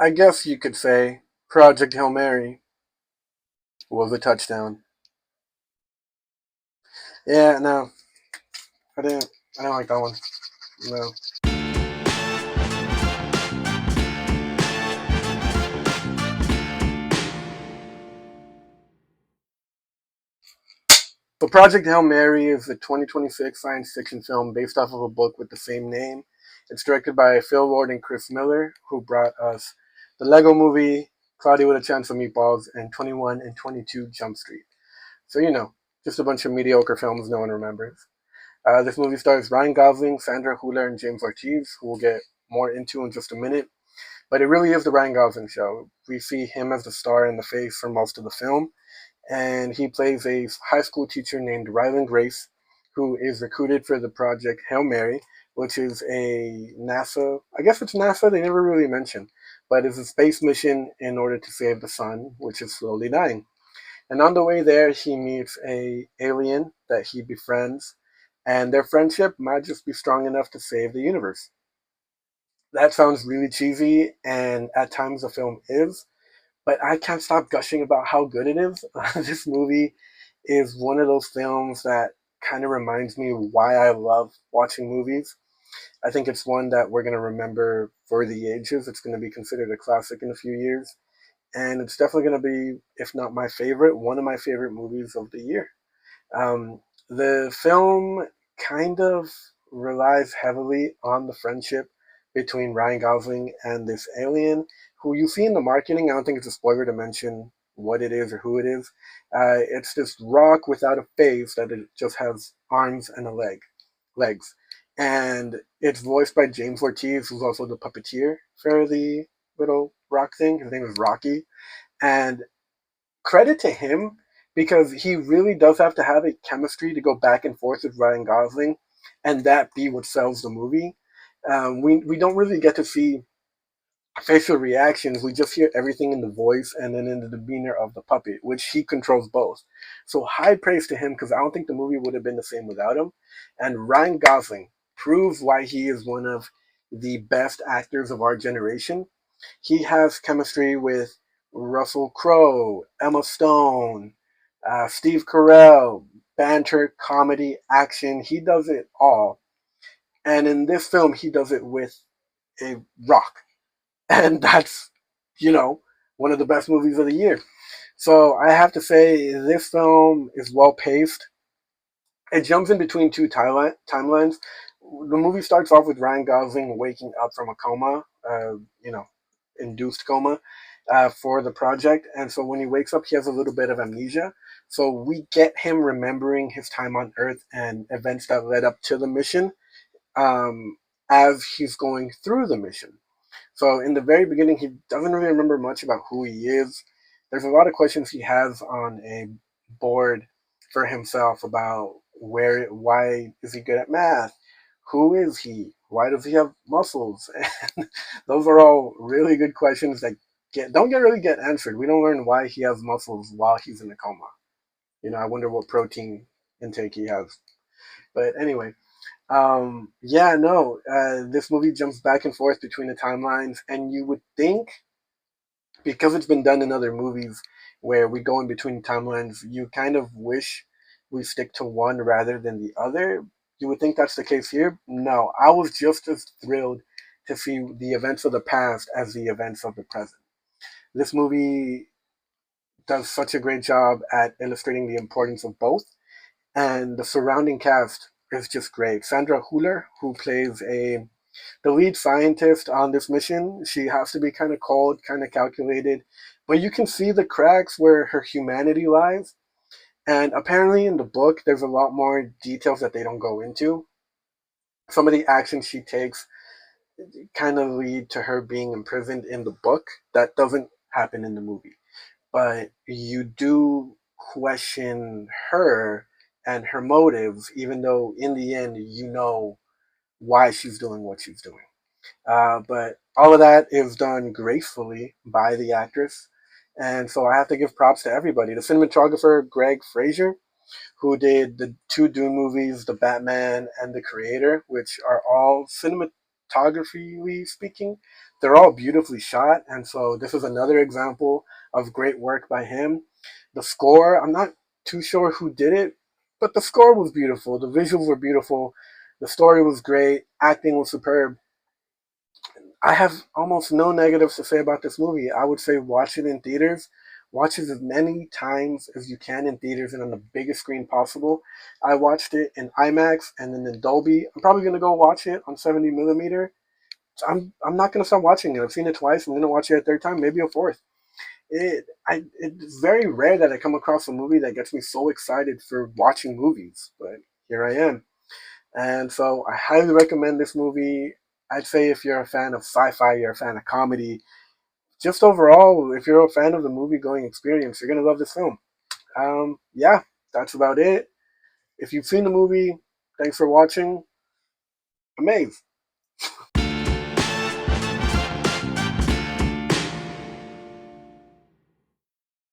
I guess you could say Project Hail Mary was a touchdown. Yeah, no, I didn't. I didn't like that one. No. So Project Hail Mary is a 2026 science fiction film based off of a book with the same name. It's directed by Phil Lord and Chris Miller, who brought us the Lego Movie, Cloudy with a Chance of Meatballs, and 21 and 22 Jump Street. So just a bunch of mediocre films no one remembers. This movie stars Ryan Gosling, Sandra Hüller, and James Ortiz, who we'll get more into in just a minute. But it really is the Ryan Gosling show. We see him as the star in the face for most of the film, and he plays a high school teacher named Ryland Grace, who is recruited for the project Hail Mary, which is a NASA, I guess it's NASA, they never really mention, but it's a space mission in order to save the sun, which is slowly dying. And on the way there, he meets a alien that he befriends, and their friendship might just be strong enough to save the universe. That sounds really cheesy, and at times the film is, but I can't stop gushing about how good it is. This movie is one of those films that kind of reminds me why I love watching movies. I think it's one that we're going to remember for the ages. It's going to be considered a classic in a few years. And it's definitely going to be, if not my favorite, one of my favorite movies of the year. Um, the film kind of relies heavily on the friendship between Ryan Gosling and this alien, who you see in the marketing. I don't think it's a spoiler to mention what it is or who it is. It's this rock without a face that it just has arms and legs, and it's voiced by James Ortiz, who's also the puppeteer for the little rock thing. His name is Rocky, and credit to him because he really does have to have a chemistry to go back and forth with Ryan Gosling, and that be what sells the movie. We don't really get to see facial reactions. We just hear everything in the voice and then in the demeanor of the puppet, which he controls both. So high praise to him because I don't think the movie would have been the same without him. And Ryan Gosling proves why he is one of the best actors of our generation. He has chemistry with Russell Crowe, Emma Stone, Steve Carell, banter, comedy, action. He does it all. And in this film, he does it with a rock. And that's, you know, one of the best movies of the year. So I have to say, this film is well paced. It jumps in between two timelines. The movie starts off with Ryan Gosling waking up from a coma, induced coma, for the project. And so when he wakes up, he has a little bit of amnesia. So we get him remembering his time on Earth and events that led up to the mission, um, as he's going through the mission. So in the very beginning, he doesn't really remember much about who he is. There's a lot of questions he has on a board for himself about why is he good at math? Who is he? Why does he have muscles? And those are all really good questions that don't really get answered. We don't learn why he has muscles while he's in a coma. I wonder what protein intake he has. But anyway, yeah, no, this movie jumps back and forth between the timelines, and you would think because it's been done in other movies where we go in between timelines, you kind of wish we stick to one rather than the other. You would think that's the case here. No, I was just as thrilled to see the events of the past as the events of the present. This movie does such a great job at illustrating the importance of both, and the surrounding cast is just great. Sandra Hüller, who plays the lead scientist on this mission, she has to be kind of cold, kind of calculated, but you can see the cracks where her humanity lies. And apparently, in the book, there's a lot more details that they don't go into. Some of the actions she takes kind of lead to her being imprisoned in the book. That doesn't happen in the movie. But you do question her and her motives, even though in the end, you know why she's doing what she's doing. But all of that is done gracefully by the actress. And so I have to give props to everybody. The cinematographer, Greg Fraser, who did the two Dune movies, The Batman and The Creator, which are all cinematography speaking, they're all beautifully shot. And so this is another example of great work by him. The score, I'm not too sure who did it, but the score was beautiful. The visuals were beautiful. The story was great. Acting was superb. I have almost no negatives to say about this movie. I would say watch it in theaters. Watch it as many times as you can in theaters and on the biggest screen possible. I watched it in IMAX and then in Dolby. I'm probably gonna go watch it on 70 millimeter. I'm not gonna stop watching it. I've seen it twice. I'm gonna watch it a third time, maybe a fourth. It's very rare that I come across a movie that gets me so excited for watching movies, but here I am. And so I highly recommend this movie. I'd say if you're a fan of sci-fi, you're a fan of comedy, just overall, if you're a fan of the movie going experience, you're gonna love this film. Yeah, that's about it. If you've seen the movie, thanks for watching. Amazed.